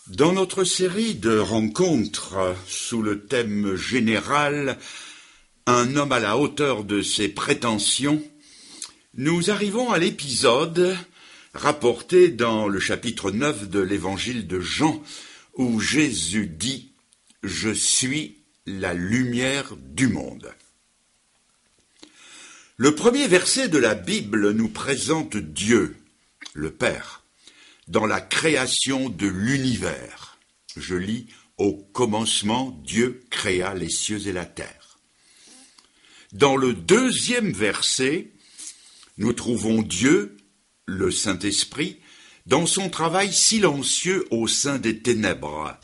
Dans notre série de rencontres sous le thème général « Un homme à la hauteur de ses prétentions », nous arrivons à l'épisode rapporté dans le chapitre 9 de l'évangile de Jean, où Jésus dit « Je suis la lumière du monde ». Le premier verset de la Bible nous présente Dieu, le Père, dans la création de l'univers. Je lis « Au commencement, Dieu créa les cieux et la terre ». Dans le deuxième verset, nous trouvons Dieu, le Saint-Esprit, dans son travail silencieux au sein des ténèbres.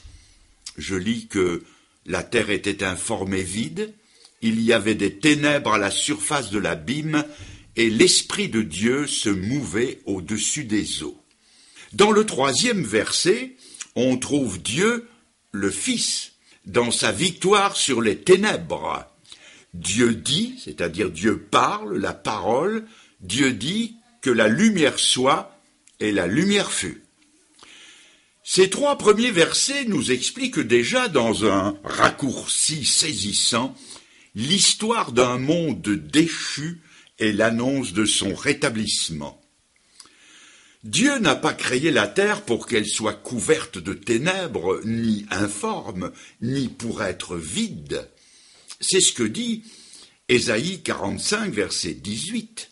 Je lis que la terre était informe et vide, il y avait des ténèbres à la surface de l'abîme, et l'Esprit de Dieu se mouvait au-dessus des eaux. Dans le troisième verset, on trouve Dieu, le Fils, dans sa victoire sur les ténèbres. Dieu dit, c'est-à-dire Dieu parle, la parole, Dieu dit que la lumière soit, et la lumière fut. Ces trois premiers versets nous expliquent déjà, dans un raccourci saisissant, l'histoire d'un monde déchu et l'annonce de son rétablissement. Dieu n'a pas créé la terre pour qu'elle soit couverte de ténèbres, ni informe, ni pour être vide. C'est ce que dit Ésaïe 45, verset 18.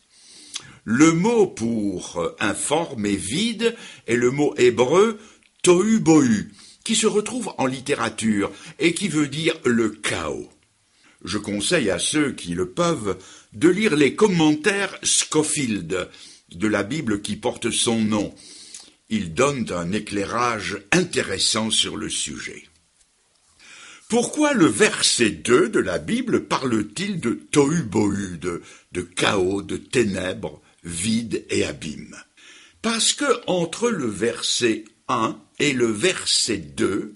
Le mot pour informe et vide est le mot hébreu tohu bohu, qui se retrouve en littérature et qui veut dire le chaos. Je conseille à ceux qui le peuvent de lire les commentaires Scofield de la Bible qui porte son nom. Ils donnent un éclairage intéressant sur le sujet. Pourquoi le verset 2 de la Bible parle-t-il de tohu bohu, de chaos, de ténèbres, vide et abîme? Parce que entre le verset 1 et le verset 2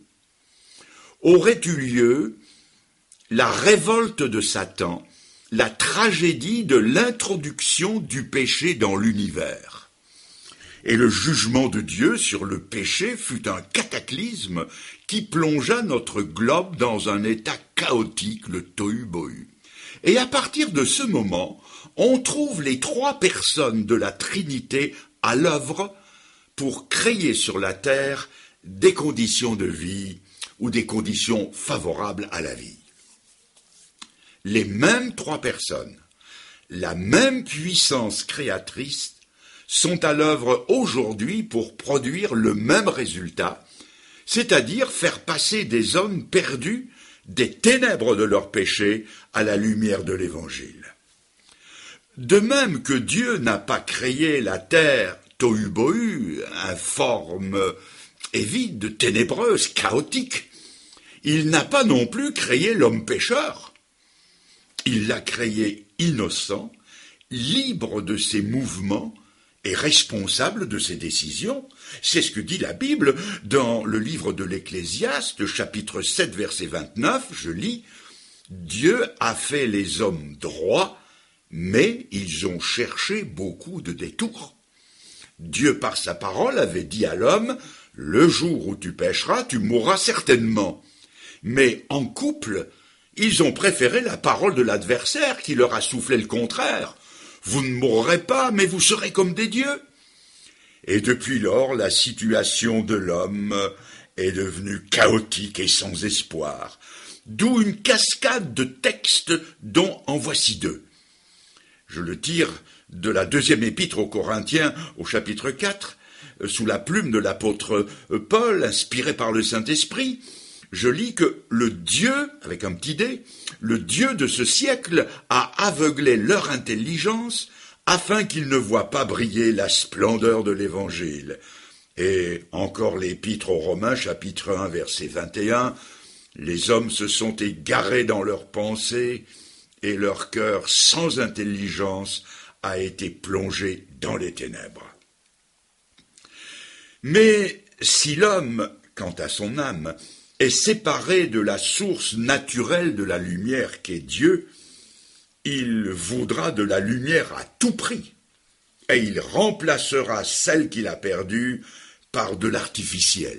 aurait eu lieu la révolte de Satan, la tragédie de l'introduction du péché dans l'univers. Et le jugement de Dieu sur le péché fut un cataclysme qui plongea notre globe dans un état chaotique, le tohu-bohu. Et à partir de ce moment, on trouve les trois personnes de la Trinité à l'œuvre pour créer sur la terre des conditions de vie ou des conditions favorables à la vie. Les mêmes trois personnes, la même puissance créatrice, sont à l'œuvre aujourd'hui pour produire le même résultat, c'est-à-dire faire passer des hommes perdus des ténèbres de leur péché à la lumière de l'Évangile. De même que Dieu n'a pas créé la terre tohu-bohu, informe et vide, ténébreuse, chaotique, il n'a pas non plus créé l'homme pécheur. Il l'a créé innocent, libre de ses mouvements et responsable de ses décisions. C'est ce que dit la Bible dans le livre de l'Ecclésiaste, chapitre 7, verset 29, je lis « Dieu a fait les hommes droits, mais ils ont cherché beaucoup de détours. Dieu, par sa parole, avait dit à l'homme « Le jour où tu pécheras, tu mourras certainement. » Mais en couple, ils ont préféré la parole de l'adversaire qui leur a soufflé le contraire. Vous ne mourrez pas, mais vous serez comme des dieux. Et depuis lors, la situation de l'homme est devenue chaotique et sans espoir. D'où une cascade de textes dont en voici deux. Je le tire de la deuxième épître aux Corinthiens au chapitre 4, sous la plume de l'apôtre Paul, inspiré par le Saint-Esprit. Je lis que le Dieu, avec un petit d, le Dieu de ce siècle a aveuglé leur intelligence afin qu'ils ne voient pas briller la splendeur de l'Évangile. Et encore l'épître aux Romains, chapitre 1, verset 21, les hommes se sont égarés dans leurs pensées et leur cœur sans intelligence a été plongé dans les ténèbres. Mais si l'homme, quant à son âme, est séparé de la source naturelle de la lumière qu'est Dieu, il voudra de la lumière à tout prix, et il remplacera celle qu'il a perdue par de l'artificiel,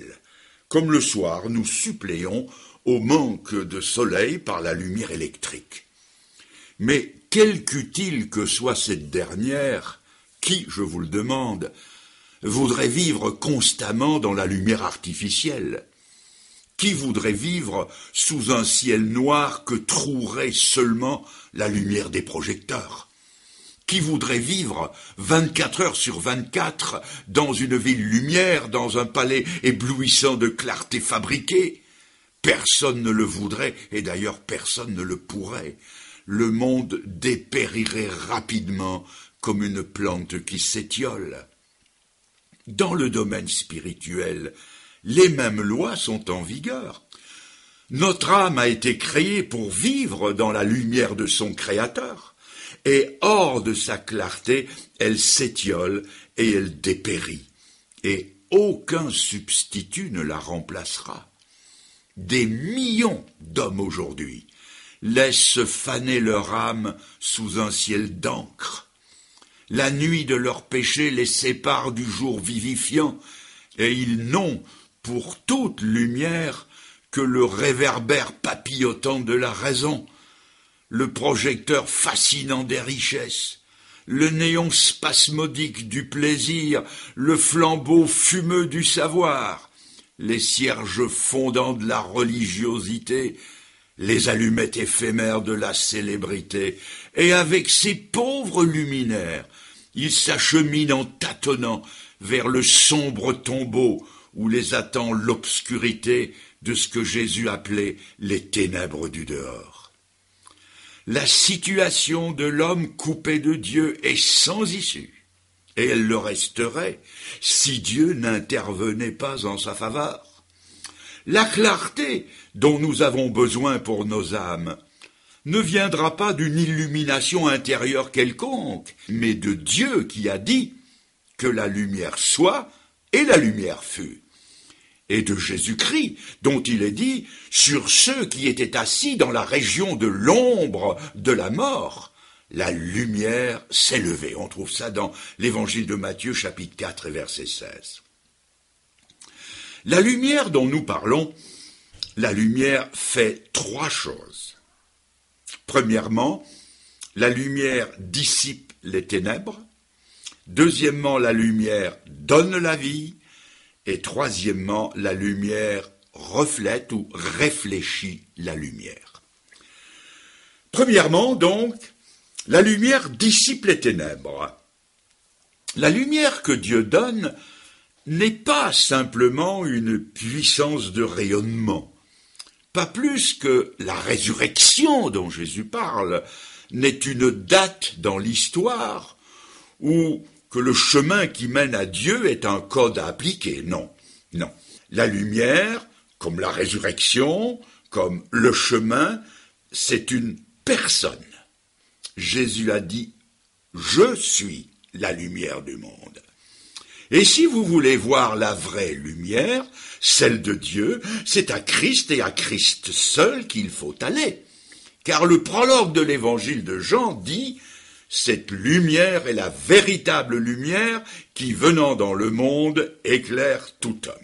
comme le soir nous suppléons au manque de soleil par la lumière électrique. Mais quelque utile que soit cette dernière, qui, je vous le demande, voudrait vivre constamment dans la lumière artificielle? Qui voudrait vivre sous un ciel noir que trouerait seulement la lumière des projecteurs? Qui voudrait vivre 24 heures sur 24 dans une ville lumière, dans un palais éblouissant de clarté fabriquée? Personne ne le voudrait, et d'ailleurs personne ne le pourrait. Le monde dépérirait rapidement comme une plante qui s'étiole. Dans le domaine spirituel, les mêmes lois sont en vigueur. Notre âme a été créée pour vivre dans la lumière de son Créateur, et hors de sa clarté, elle s'étiole et elle dépérit, et aucun substitut ne la remplacera. Des millions d'hommes aujourd'hui laissent faner leur âme sous un ciel d'encre. La nuit de leur péché les sépare du jour vivifiant, et ils n'ont pour toute lumière que le réverbère papillotant de la raison, le projecteur fascinant des richesses, le néon spasmodique du plaisir, le flambeau fumeux du savoir, les cierges fondants de la religiosité, les allumettes éphémères de la célébrité, et avec ces pauvres luminaires, ils s'acheminent en tâtonnant vers le sombre tombeau où les attend l'obscurité de ce que Jésus appelait les ténèbres du dehors. La situation de l'homme coupé de Dieu est sans issue, et elle le resterait si Dieu n'intervenait pas en sa faveur. La clarté dont nous avons besoin pour nos âmes ne viendra pas d'une illumination intérieure quelconque, mais de Dieu qui a dit que la lumière soit et la lumière fut, et de Jésus-Christ dont il est dit sur ceux qui étaient assis dans la région de l'ombre de la mort, la lumière s'est levée. On trouve ça dans l'évangile de Matthieu chapitre 4 et verset 16. La lumière dont nous parlons, la lumière fait trois choses. Premièrement, la lumière dissipe les ténèbres. Deuxièmement, la lumière donne la vie. Et troisièmement, la lumière reflète ou réfléchit la lumière. Premièrement, donc, la lumière dissipe les ténèbres. La lumière que Dieu donne n'est pas simplement une puissance de rayonnement, pas plus que la résurrection dont Jésus parle n'est une date dans l'histoire ou que le chemin qui mène à Dieu est un code à appliquer. Non, non. La lumière, comme la résurrection, comme le chemin, c'est une personne. Jésus a dit « Je suis la lumière du monde ». Et si vous voulez voir la vraie lumière, celle de Dieu, c'est à Christ et à Christ seul qu'il faut aller. Car le prologue de l'évangile de Jean dit « Cette lumière est la véritable lumière qui, venant dans le monde, éclaire tout homme. »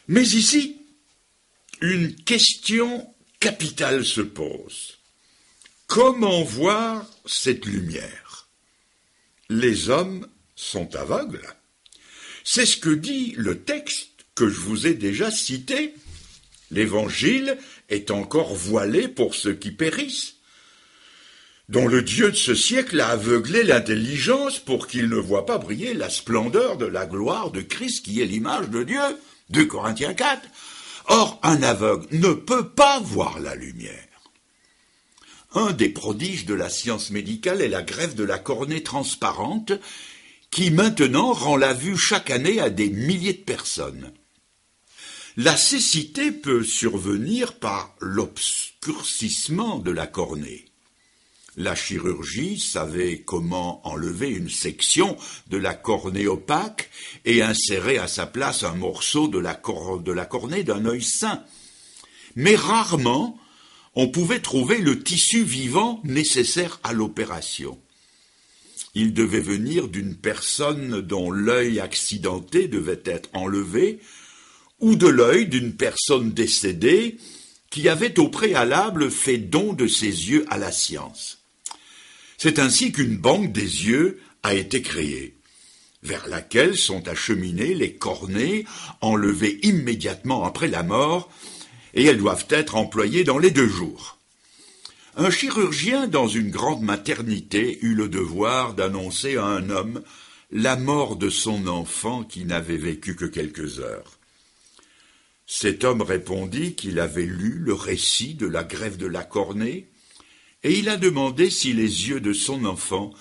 Mais ici, une question capitale se pose. Comment voir cette lumière? Les hommes sont aveugles. C'est ce que dit le texte que je vous ai déjà cité. L'évangile est encore voilé pour ceux qui périssent, dont le Dieu de ce siècle a aveuglé l'intelligence pour qu'ils ne voient pas briller la splendeur de la gloire de Christ qui est l'image de Dieu. 2 Corinthiens 4. Or, un aveugle ne peut pas voir la lumière. Un des prodiges de la science médicale est la greffe de la cornée transparente qui maintenant rend la vue chaque année à des milliers de personnes. La cécité peut survenir par l'obscurcissement de la cornée. La chirurgie savait comment enlever une section de la cornée opaque et insérer à sa place un morceau de la cornée d'un œil sain. Mais rarement, on pouvait trouver le tissu vivant nécessaire à l'opération. Il devait venir d'une personne dont l'œil accidenté devait être enlevé, ou de l'œil d'une personne décédée qui avait au préalable fait don de ses yeux à la science. C'est ainsi qu'une banque des yeux a été créée, vers laquelle sont acheminés les cornées enlevées immédiatement après la mort, et elles doivent être employées dans les 2 jours. Un chirurgien dans une grande maternité eut le devoir d'annoncer à un homme la mort de son enfant qui n'avait vécu que quelques heures. Cet homme répondit qu'il avait lu le récit de la greffe de la cornée, et il a demandé si les yeux de son enfant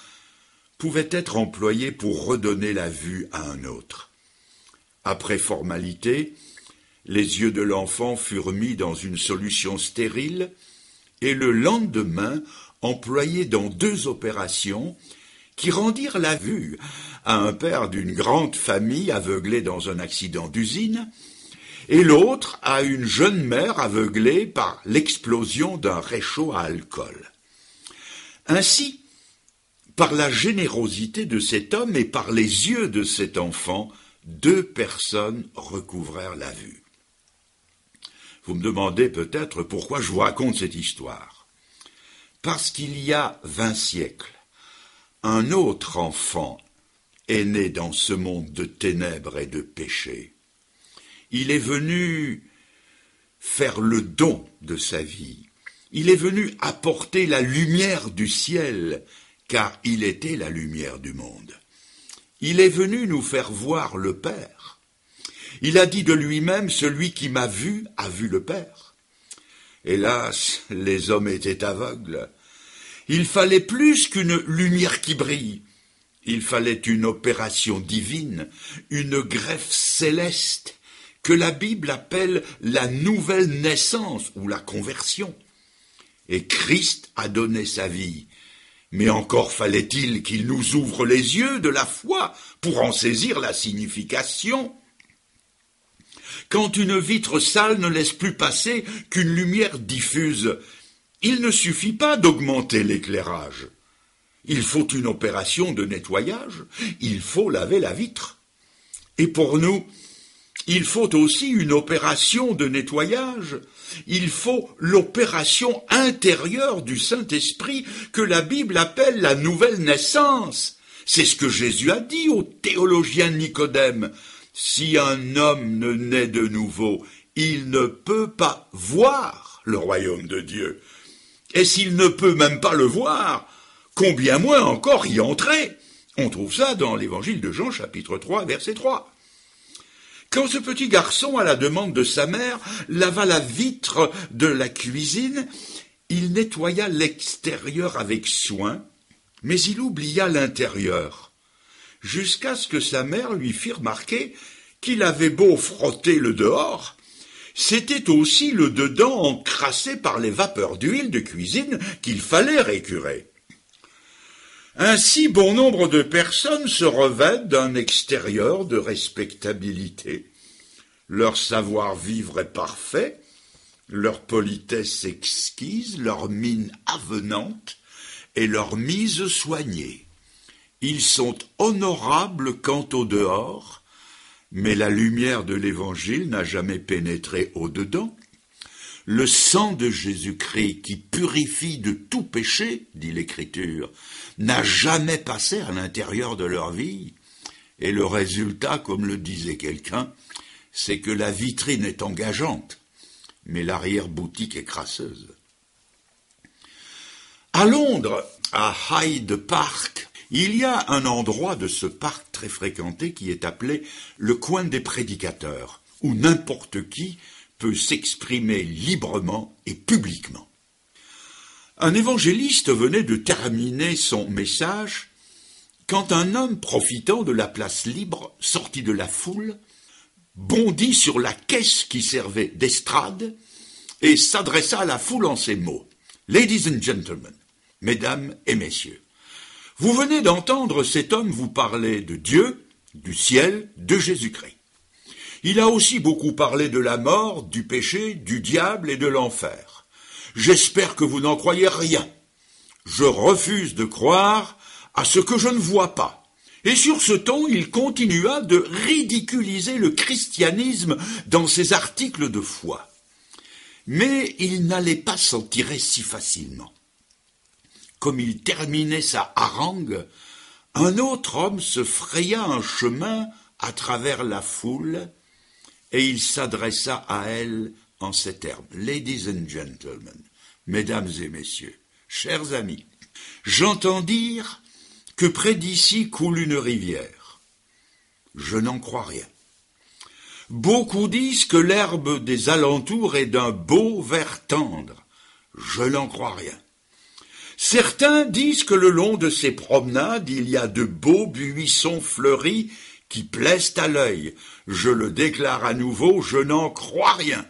pouvaient être employés pour redonner la vue à un autre. Après formalité, les yeux de l'enfant furent mis dans une solution stérile, et le lendemain employés dans 2 opérations qui rendirent la vue à un père d'une grande famille aveuglé dans un accident d'usine, et l'autre à une jeune mère aveuglée par l'explosion d'un réchaud à alcool. Ainsi, par la générosité de cet homme et par les yeux de cet enfant, 2 personnes recouvrèrent la vue. Vous me demandez peut-être pourquoi je vous raconte cette histoire. Parce qu'il y a 20 siècles, un autre enfant est né dans ce monde de ténèbres et de péché. Il est venu faire le don de sa vie. Il est venu apporter la lumière du ciel, car il était la lumière du monde. Il est venu nous faire voir le Père. Il a dit de lui-même, celui qui m'a vu a vu le Père. Hélas, les hommes étaient aveugles. Il fallait plus qu'une lumière qui brille. Il fallait une opération divine, une greffe céleste, que la Bible appelle la nouvelle naissance ou la conversion. Et Christ a donné sa vie. Mais encore fallait-il qu'il nous ouvre les yeux de la foi pour en saisir la signification. Quand une vitre sale ne laisse plus passer qu'une lumière diffuse, il ne suffit pas d'augmenter l'éclairage. Il faut une opération de nettoyage, il faut laver la vitre. Et pour nous, il faut aussi une opération de nettoyage. Il faut l'opération intérieure du Saint-Esprit que la Bible appelle la nouvelle naissance. C'est ce que Jésus a dit au théologien Nicodème. Si un homme ne naît de nouveau, il ne peut pas voir le royaume de Dieu. Et s'il ne peut même pas le voir, combien moins encore y entrer? On trouve ça dans l'évangile de Jean, chapitre 3, verset 3. Quand ce petit garçon, à la demande de sa mère, lava la vitre de la cuisine, il nettoya l'extérieur avec soin, mais il oublia l'intérieur, jusqu'à ce que sa mère lui fit remarquer qu'il avait beau frotter le dehors, c'était aussi le dedans encrassé par les vapeurs d'huile de cuisine qu'il fallait récurer. Ainsi, bon nombre de personnes se revêtent d'un extérieur de respectabilité. Leur savoir-vivre est parfait, leur politesse exquise, leur mine avenante et leur mise soignée. Ils sont honorables quant au dehors, mais la lumière de l'Évangile n'a jamais pénétré au-dedans. Le sang de Jésus-Christ qui purifie de tout péché, dit l'Écriture, n'a jamais passé à l'intérieur de leur vie. Et le résultat, comme le disait quelqu'un, c'est que la vitrine est engageante, mais l'arrière-boutique est crasseuse. À Londres, à Hyde Park, il y a un endroit de ce parc très fréquenté qui est appelé le coin des prédicateurs, où n'importe qui peut s'exprimer librement et publiquement. Un évangéliste venait de terminer son message quand un homme profitant de la place libre, sorti de la foule, bondit sur la caisse qui servait d'estrade et s'adressa à la foule en ces mots. « Ladies and gentlemen, mesdames et messieurs, vous venez d'entendre cet homme vous parler de Dieu, du ciel, de Jésus-Christ. Il a aussi beaucoup parlé de la mort, du péché, du diable et de l'enfer. J'espère que vous n'en croyez rien. Je refuse de croire à ce que je ne vois pas, Et sur ce ton, il continua de ridiculiser le christianisme dans ses articles de foi. Mais il n'allait pas s'en tirer si facilement. Comme il terminait sa harangue, un autre homme se fraya un chemin à travers la foule et il s'adressa à elle en ces termes. « Ladies and gentlemen, mesdames et messieurs, chers amis, j'entends dire que près d'ici coule une rivière. Je n'en crois rien. Beaucoup disent que l'herbe des alentours est d'un beau vert tendre. Je n'en crois rien. Certains disent que le long de ces promenades, il y a de beaux buissons fleuris qui plaisent à l'œil. Je le déclare à nouveau, je n'en crois rien.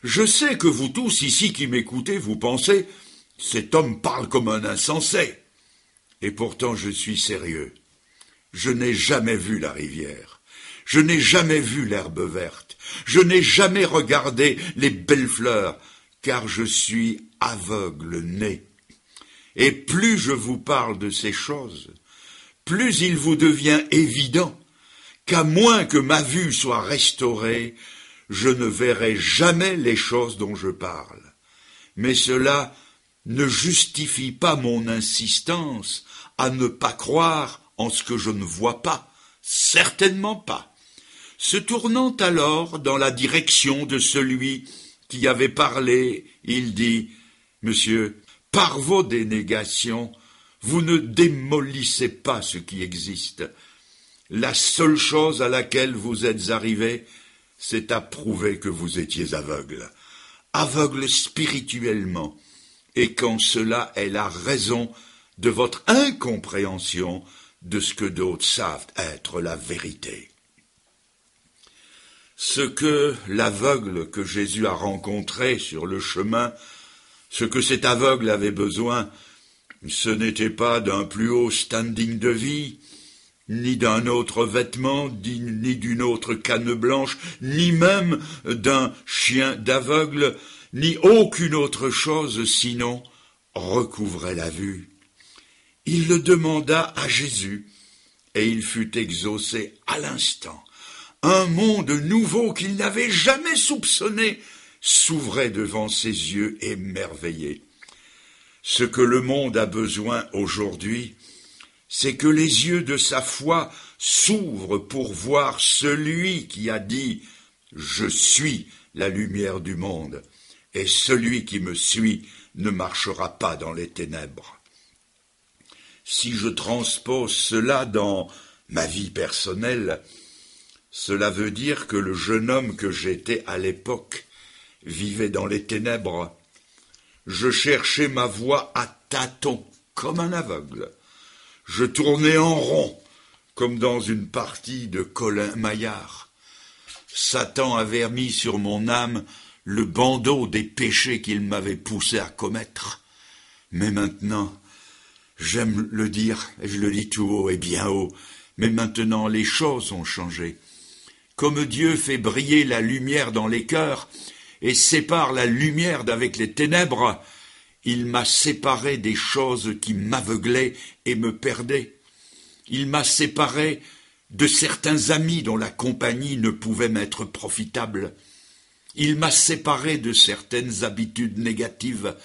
Je sais que vous tous ici qui m'écoutez, vous pensez « cet homme parle comme un insensé ». Et pourtant je suis sérieux. Je n'ai jamais vu la rivière. Je n'ai jamais vu l'herbe verte. Je n'ai jamais regardé les belles fleurs, car je suis aveugle-né. Et plus je vous parle de ces choses, plus il vous devient évident qu'à moins que ma vue soit restaurée, je ne verrai jamais les choses dont je parle. Mais cela ne justifie pas mon insistance à ne pas croire en ce que je ne vois pas, certainement pas. Se tournant alors dans la direction de celui qui avait parlé, il dit « Monsieur, par vos dénégations, vous ne démolissez pas ce qui existe. La seule chose à laquelle vous êtes arrivé, c'est à prouver que vous étiez aveugle, aveugle spirituellement, et qu'en cela est la raison de votre incompréhension de ce que d'autres savent être la vérité. » Ce que l'aveugle que Jésus a rencontré sur le chemin, ce que cet aveugle avait besoin, ce n'était pas d'un plus haut standing de vie, ni d'un autre vêtement, ni d'une autre canne blanche, ni même d'un chien d'aveugle, ni aucune autre chose, sinon recouvrer la vue. Il le demanda à Jésus, et il fut exaucé à l'instant. Un monde nouveau qu'il n'avait jamais soupçonné s'ouvrait devant ses yeux émerveillés. Ce que le monde a besoin aujourd'hui, c'est que les yeux de sa foi s'ouvrent pour voir celui qui a dit « Je suis la lumière du monde, et celui qui me suit ne marchera pas dans les ténèbres. » Si je transpose cela dans ma vie personnelle, cela veut dire que le jeune homme que j'étais à l'époque vivait dans les ténèbres. Je cherchais ma voie à tâtons, comme un aveugle. Je tournais en rond, comme dans une partie de Colin Maillard. Satan avait mis sur mon âme le bandeau des péchés qu'il m'avait poussé à commettre. Mais maintenant, j'aime le dire, et je le dis tout haut et bien haut, mais maintenant les choses ont changé. Comme Dieu fait briller la lumière dans les cœurs et sépare la lumière d'avec les ténèbres, il m'a séparé des choses qui m'aveuglaient et me perdaient. Il m'a séparé de certains amis dont la compagnie ne pouvait m'être profitable. Il m'a séparé de certaines habitudes négatives,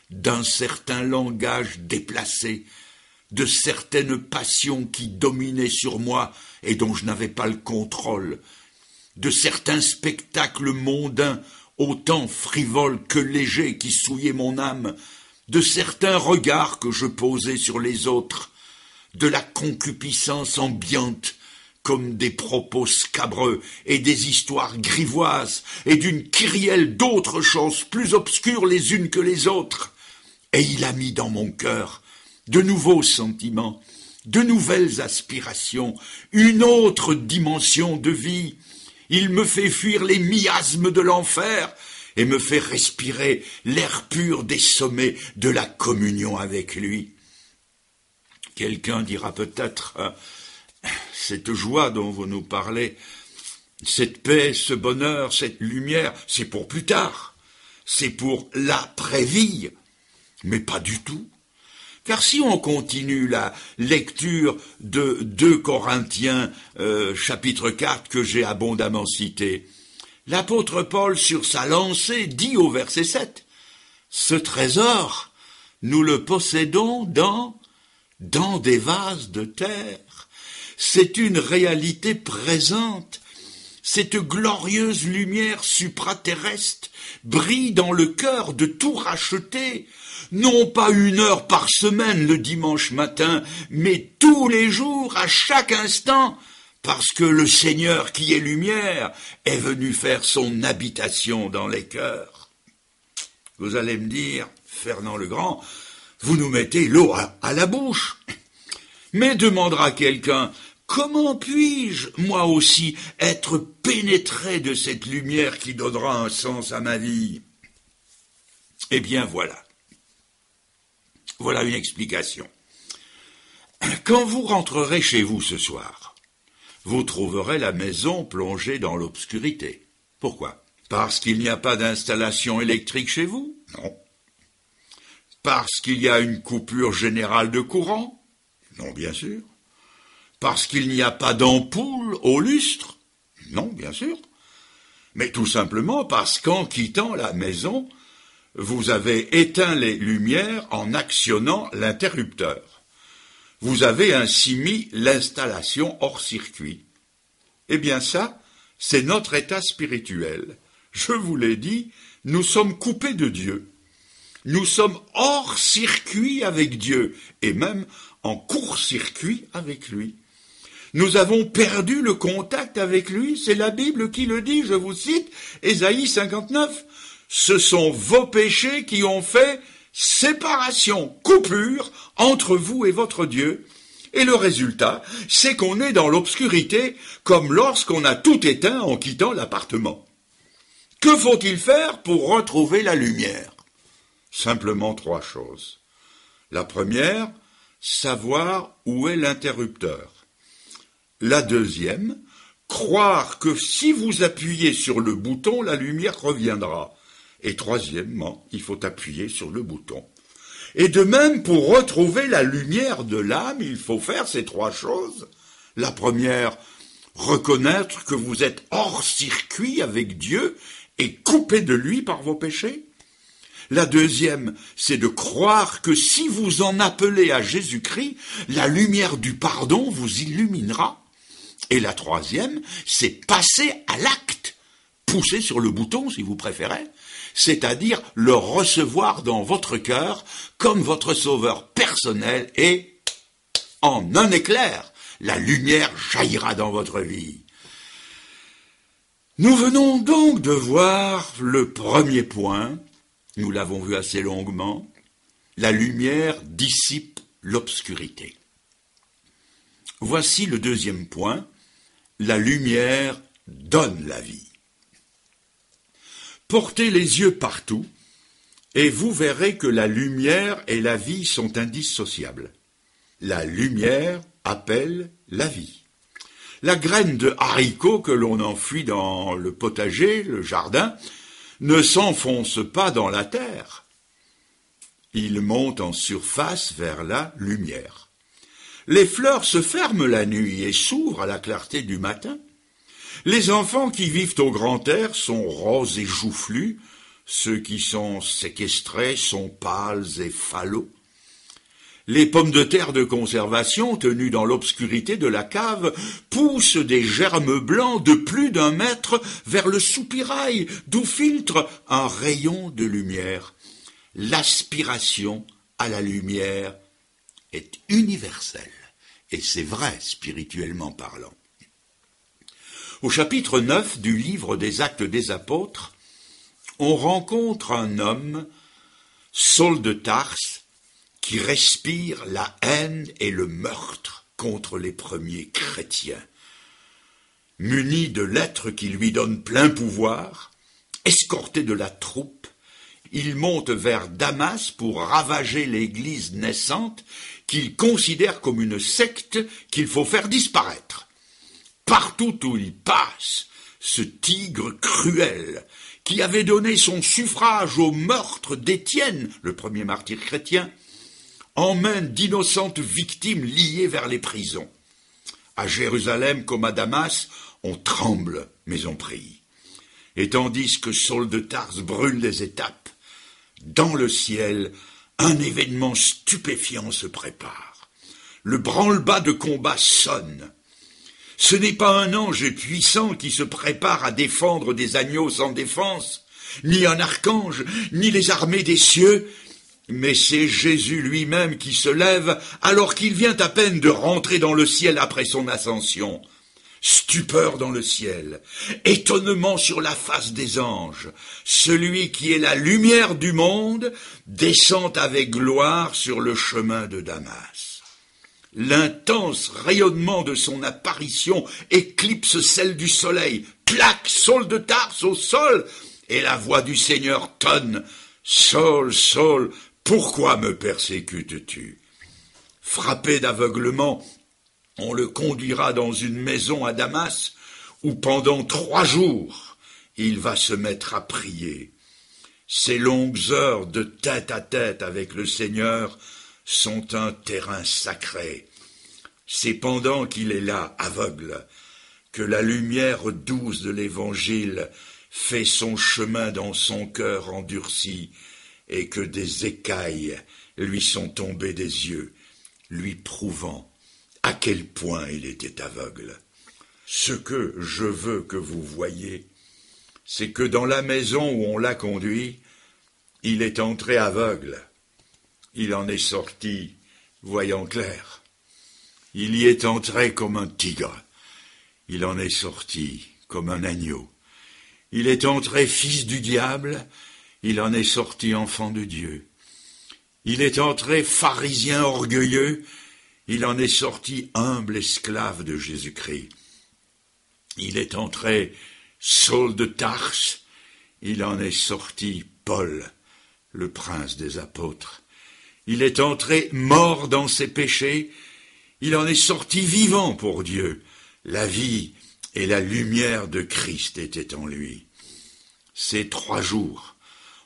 d'un certain langage déplacé, de certaines passions qui dominaient sur moi et dont je n'avais pas le contrôle, de certains spectacles mondains autant frivoles que légers qui souillaient mon âme, de certains regards que je posais sur les autres, de la concupiscence ambiante comme des propos scabreux et des histoires grivoises et d'une kyrielle d'autres choses plus obscures les unes que les autres. Et il a mis dans mon cœur de nouveaux sentiments, de nouvelles aspirations, une autre dimension de vie. Il me fait fuir les miasmes de l'enfer et me fait respirer l'air pur des sommets de la communion avec lui. Quelqu'un dira peut-être cette joie dont vous nous parlez, cette paix, ce bonheur, cette lumière, c'est pour plus tard, c'est pour l'après-vie, mais pas du tout. Car si on continue la lecture de 2 Corinthiens chapitre 4 que j'ai abondamment cité, l'apôtre Paul sur sa lancée dit au verset 7, « Ce trésor, nous le possédons dans des vases de terre. » C'est une réalité présente. Cette glorieuse lumière supraterrestre brille dans le cœur de tout racheté, non pas 1 heure par semaine le dimanche matin, mais tous les jours, à chaque instant, parce que le Seigneur qui est lumière est venu faire son habitation dans les cœurs. Vous allez me dire, Fernand le Grand, vous nous mettez l'eau à la bouche. Mais demandera quelqu'un, comment puis-je, moi aussi, être pénétré de cette lumière qui donnera un sens à ma vie? Eh bien voilà. Voilà une explication. Quand vous rentrerez chez vous ce soir, vous trouverez la maison plongée dans l'obscurité. Pourquoi? Parce qu'il n'y a pas d'installation électrique chez vous? Non. Parce qu'il y a une coupure générale de courant? Non, bien sûr. Parce qu'il n'y a pas d'ampoule au lustre? Non, bien sûr. Mais tout simplement parce qu'en quittant la maison, vous avez éteint les lumières en actionnant l'interrupteur. Vous avez ainsi mis l'installation hors circuit. Eh bien ça, c'est notre état spirituel. Je vous l'ai dit, nous sommes coupés de Dieu. Nous sommes hors circuit avec Dieu, et même en court-circuit avec lui. Nous avons perdu le contact avec lui, c'est la Bible qui le dit, je vous cite, Ésaïe 59. Ce sont vos péchés qui ont fait séparation, coupure entre vous et votre Dieu. Et le résultat, c'est qu'on est dans l'obscurité comme lorsqu'on a tout éteint en quittant l'appartement. Que faut-il faire pour retrouver la lumière? Simplement 3 choses. La première, savoir où est l'interrupteur. La deuxième, croire que si vous appuyez sur le bouton, la lumière reviendra. Et troisièmement, il faut appuyer sur le bouton. Et de même, pour retrouver la lumière de l'âme, il faut faire ces 3 choses. La première, reconnaître que vous êtes hors circuit avec Dieu et coupé de lui par vos péchés. La deuxième, c'est de croire que si vous en appelez à Jésus-Christ, la lumière du pardon vous illuminera. Et la troisième, c'est passer à l'acte, pousser sur le bouton si vous préférez, c'est-à-dire le recevoir dans votre cœur comme votre sauveur personnel et, en un éclair, la lumière jaillira dans votre vie. Nous venons donc de voir le premier point, nous l'avons vu assez longuement, la lumière dissipe l'obscurité. Voici le deuxième point, la lumière donne la vie. Portez les yeux partout, et vous verrez que la lumière et la vie sont indissociables. La lumière appelle la vie. La graine de haricot que l'on enfouit dans le potager, le jardin, ne s'enfonce pas dans la terre. Il monte en surface vers la lumière. Les fleurs se ferment la nuit et s'ouvrent à la clarté du matin. Les enfants qui vivent au grand air sont roses et joufflus, ceux qui sont séquestrés sont pâles et falots. Les pommes de terre de conservation, tenues dans l'obscurité de la cave, poussent des germes blancs de plus d'1 mètre vers le soupirail, d'où filtre un rayon de lumière. L'aspiration à la lumière est universelle, et c'est vrai spirituellement parlant. Au chapitre 9 du livre des Actes des Apôtres, on rencontre un homme, Saul de Tarse, qui respire la haine et le meurtre contre les premiers chrétiens. Muni de lettres qui lui donnent plein pouvoir, escorté de la troupe, il monte vers Damas pour ravager l'église naissante qu'il considère comme une secte qu'il faut faire disparaître. Partout où il passe, ce tigre cruel, qui avait donné son suffrage au meurtre d'Étienne, le premier martyr chrétien, emmène d'innocentes victimes liées vers les prisons. À Jérusalem comme à Damas, on tremble, mais on prie. Et tandis que Saul de Tarse brûle les étapes, dans le ciel, un événement stupéfiant se prépare. Le branle-bas de combat sonne. Ce n'est pas un ange puissant qui se prépare à défendre des agneaux sans défense, ni un archange, ni les armées des cieux, mais c'est Jésus lui-même qui se lève alors qu'il vient à peine de rentrer dans le ciel après son ascension. Stupeur dans le ciel, étonnement sur la face des anges. Celui qui est la lumière du monde descend avec gloire sur le chemin de Damas. L'intense rayonnement de son apparition éclipse celle du soleil. Plaque Saul de Tarse au sol, et la voix du Seigneur tonne. Saul, Saul, pourquoi me persécutes-tu? Frappé d'aveuglement, on le conduira dans une maison à Damas, où pendant 3 jours, il va se mettre à prier. Ces longues heures de tête à tête avec le Seigneur sont un terrain sacré. C'est pendant qu'il est là, aveugle, que la lumière douce de l'Évangile fait son chemin dans son cœur endurci, et que des écailles lui sont tombées des yeux, lui prouvant à quel point il était aveugle. Ce que je veux que vous voyiez, c'est que dans la maison où on l'a conduit, il est entré aveugle. Il en est sorti voyant clair. Il y est entré comme un tigre. Il en est sorti comme un agneau. Il est entré fils du diable. Il en est sorti enfant de Dieu. Il est entré pharisien orgueilleux. Il en est sorti humble esclave de Jésus-Christ. Il est entré Saul de Tarse. Il en est sorti Paul, le prince des apôtres. Il est entré mort dans ses péchés. Il en est sorti vivant pour Dieu. La vie et la lumière de Christ étaient en lui. Ces 3 jours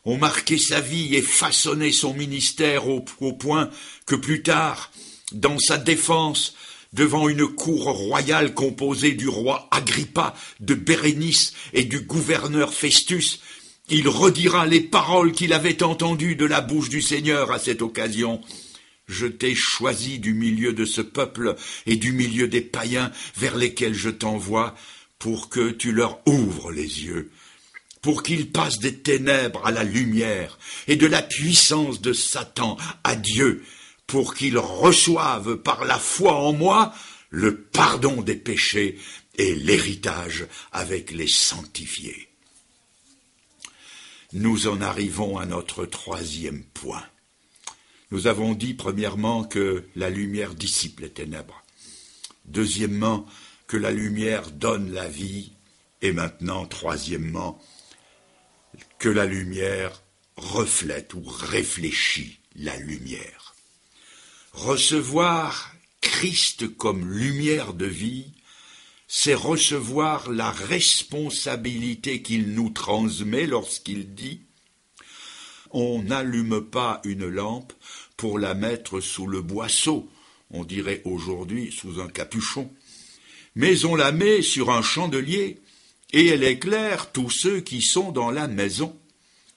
ont marqué sa vie et façonné son ministère au point que plus tard, dans sa défense, devant une cour royale composée du roi Agrippa, de Bérénice et du gouverneur Festus, il redira les paroles qu'il avait entendues de la bouche du Seigneur à cette occasion. « Je t'ai choisi du milieu de ce peuple et du milieu des païens vers lesquels je t'envoie, pour que tu leur ouvres les yeux, pour qu'ils passent des ténèbres à la lumière et de la puissance de Satan à Dieu, pour qu'ils reçoivent par la foi en moi le pardon des péchés et l'héritage avec les sanctifiés. » Nous en arrivons à notre 3e point. Nous avons dit premièrement que la lumière dissipe les ténèbres. Deuxièmement, que la lumière donne la vie. Et maintenant, troisièmement, que la lumière reflète ou réfléchit la lumière. Recevoir Christ comme lumière de vie, c'est recevoir la responsabilité qu'il nous transmet lorsqu'il dit « On n'allume pas une lampe pour la mettre sous le boisseau, on dirait aujourd'hui sous un capuchon, mais on la met sur un chandelier, et elle éclaire tous ceux qui sont dans la maison.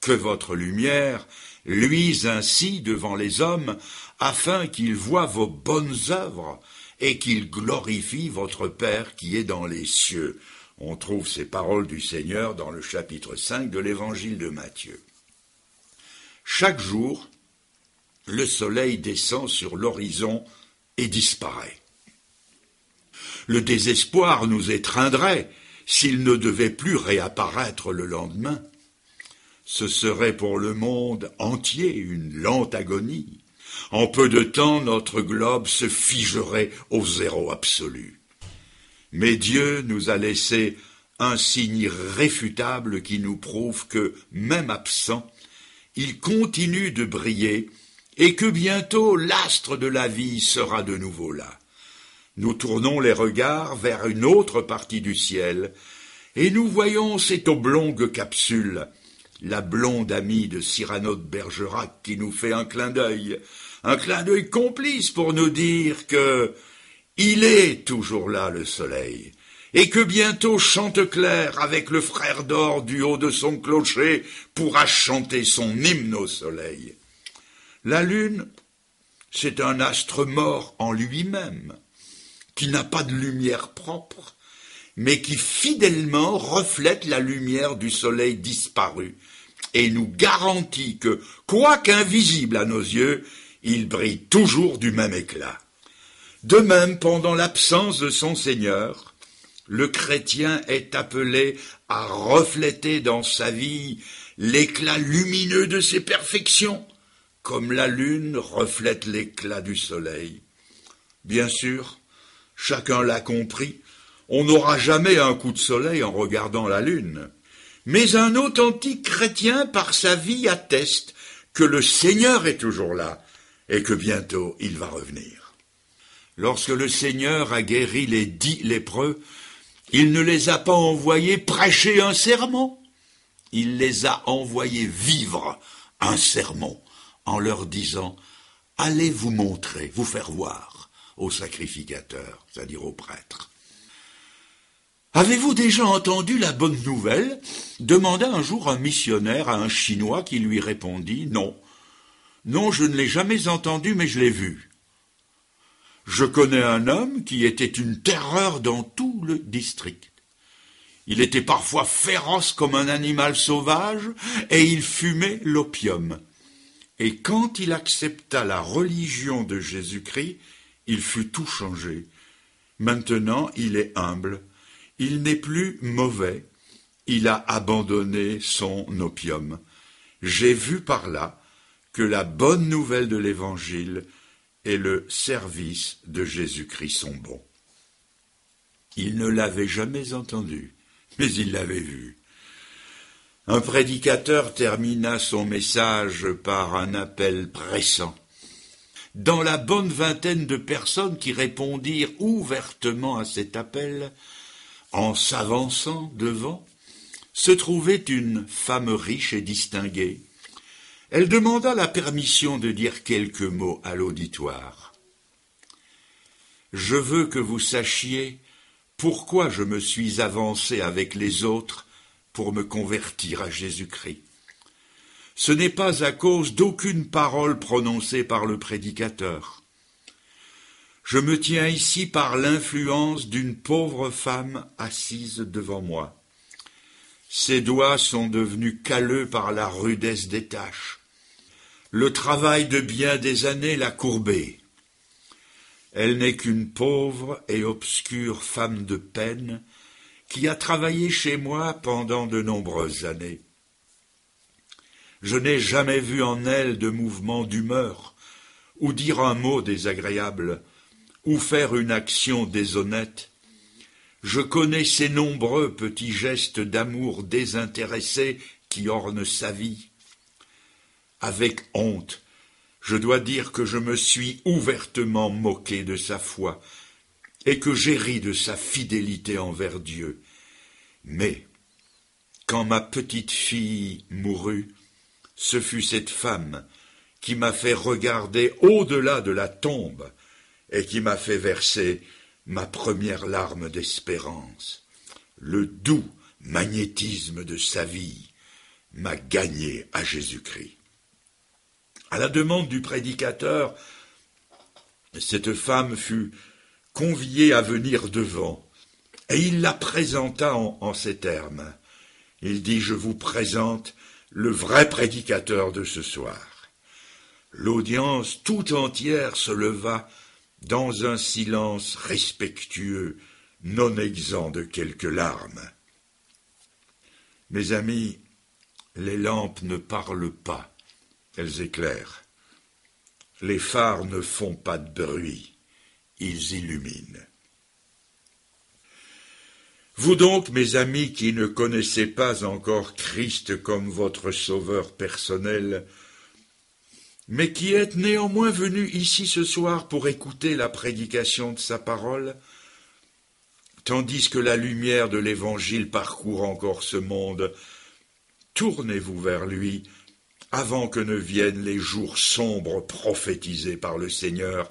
Que votre lumière luise ainsi devant les hommes, afin qu'ils voient vos bonnes œuvres, et qu'ils glorifient votre Père qui est dans les cieux. » On trouve ces paroles du Seigneur dans le chapitre 5 de l'Évangile de Matthieu. Chaque jour, le soleil descend sur l'horizon et disparaît. Le désespoir nous étreindrait s'il ne devait plus réapparaître le lendemain. Ce serait pour le monde entier une lente agonie. En peu de temps, notre globe se figerait au zéro absolu. Mais Dieu nous a laissé un signe irréfutable qui nous prouve que, même absent, il continue de briller et que bientôt l'astre de la vie sera de nouveau là. Nous tournons les regards vers une autre partie du ciel et nous voyons cette oblongue capsule, la blonde amie de Cyrano de Bergerac qui nous fait un clin d'œil, un clin d'œil complice pour nous dire que il est toujours là, le soleil, et que bientôt Chanteclair, avec le frère d'or du haut de son clocher, pourra chanter son hymne au soleil. La lune, c'est un astre mort en lui-même, qui n'a pas de lumière propre, mais qui fidèlement reflète la lumière du soleil disparu, et nous garantit que, quoique invisible à nos yeux, il brille toujours du même éclat. De même, pendant l'absence de son Seigneur, le chrétien est appelé à refléter dans sa vie l'éclat lumineux de ses perfections, comme la lune reflète l'éclat du soleil. Bien sûr, chacun l'a compris, on n'aura jamais un coup de soleil en regardant la lune. Mais un authentique chrétien, par sa vie, atteste que le Seigneur est toujours là et que bientôt il va revenir. Lorsque le Seigneur a guéri les 10 lépreux, il ne les a pas envoyés prêcher un sermon, il les a envoyés vivre un sermon en leur disant « Allez vous montrer, vous faire voir aux sacrificateurs, c'est-à-dire aux prêtres. » Avez-vous déjà entendu la bonne nouvelle ? Demanda un jour un missionnaire à un Chinois qui lui répondit « Non, non, je ne l'ai jamais entendu, mais je l'ai vu. Je connais un homme qui était une terreur dans tout le district. Il était parfois féroce comme un animal sauvage et il fumait l'opium. Et quand il accepta la religion de Jésus-Christ, il fut tout changé. Maintenant, il est humble. Il n'est plus mauvais, il a abandonné son opium. J'ai vu par là que la bonne nouvelle de l'Évangile et le service de Jésus-Christ sont bons. Il ne l'avait jamais entendu, mais il l'avait vu. Un prédicateur termina son message par un appel pressant. Dans la bonne vingtaine de personnes qui répondirent ouvertement à cet appel, en s'avançant devant, se trouvait une femme riche et distinguée. Elle demanda la permission de dire quelques mots à l'auditoire. « Je veux que vous sachiez pourquoi je me suis avancée avec les autres pour me convertir à Jésus-Christ. Ce n'est pas à cause d'aucune parole prononcée par le prédicateur. Je me tiens ici par l'influence d'une pauvre femme assise devant moi. Ses doigts sont devenus calleux par la rudesse des tâches. Le travail de bien des années l'a courbée. Elle n'est qu'une pauvre et obscure femme de peine qui a travaillé chez moi pendant de nombreuses années. Je n'ai jamais vu en elle de mouvement d'humeur, ou dire un mot désagréable, ou faire une action déshonnête. Je connais ces nombreux petits gestes d'amour désintéressé qui ornent sa vie. Avec honte, je dois dire que je me suis ouvertement moqué de sa foi et que j'ai ri de sa fidélité envers Dieu. Mais, quand ma petite fille mourut, ce fut cette femme qui m'a fait regarder au-delà de la tombe et qui m'a fait verser ma première larme d'espérance. Le doux magnétisme de sa vie m'a gagné à Jésus-Christ. À la demande du prédicateur, cette femme fut conviée à venir devant, et il la présenta en ces termes. Il dit « Je vous présente le vrai prédicateur de ce soir. » L'audience tout entière se leva dans un silence respectueux, non exempt de quelques larmes. Mes amis, les lampes ne parlent pas, elles éclairent. Les phares ne font pas de bruit, ils illuminent. Vous donc, mes amis qui ne connaissez pas encore Christ comme votre sauveur personnel, mais qui êtes néanmoins venus ici ce soir pour écouter la prédication de sa parole, tandis que la lumière de l'Évangile parcourt encore ce monde, tournez-vous vers lui avant que ne viennent les jours sombres prophétisés par le Seigneur.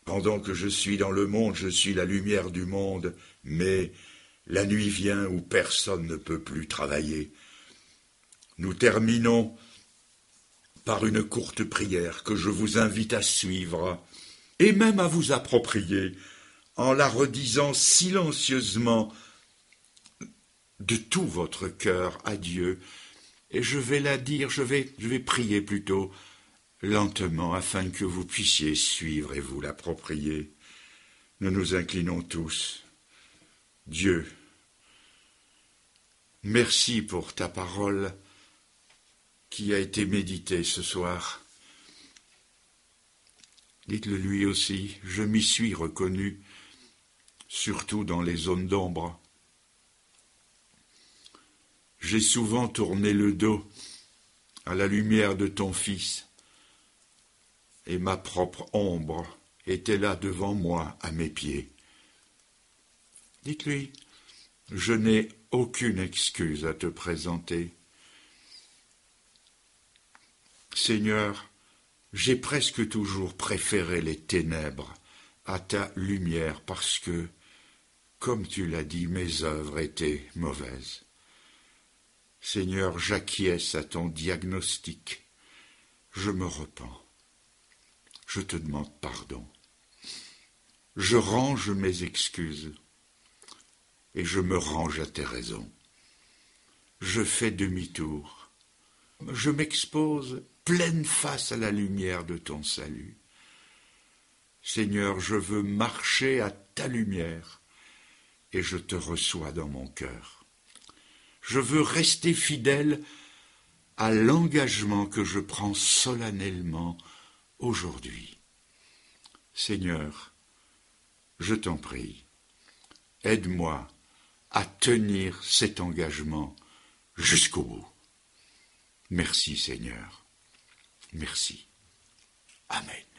Pendant que je suis dans le monde, je suis la lumière du monde, mais la nuit vient où personne ne peut plus travailler. Nous terminons par une courte prière que je vous invite à suivre et même à vous approprier en la redisant silencieusement de tout votre cœur à Dieu. Et je vais la dire, je vais prier plutôt lentement afin que vous puissiez suivre et vous l'approprier. Nous nous inclinons tous. Dieu, merci pour ta parole qui a été méditée ce soir. Dites-le lui aussi, je m'y suis reconnu, surtout dans les zones d'ombre. J'ai souvent tourné le dos à la lumière de ton Fils, et ma propre ombre était là devant moi, à mes pieds. Dites-lui, je n'ai aucune excuse à te présenter. Seigneur, j'ai presque toujours préféré les ténèbres à ta lumière parce que, comme tu l'as dit, mes œuvres étaient mauvaises. Seigneur, j'acquiesce à ton diagnostic. Je me repens. Je te demande pardon. Je range mes excuses et je me range à tes raisons. Je fais demi-tour. Je m'expose pleine face à la lumière de ton salut. Seigneur, je veux marcher à ta lumière et je te reçois dans mon cœur. Je veux rester fidèle à l'engagement que je prends solennellement aujourd'hui. Seigneur, je t'en prie, aide-moi à tenir cet engagement jusqu'au bout. Merci Seigneur, merci. Amen.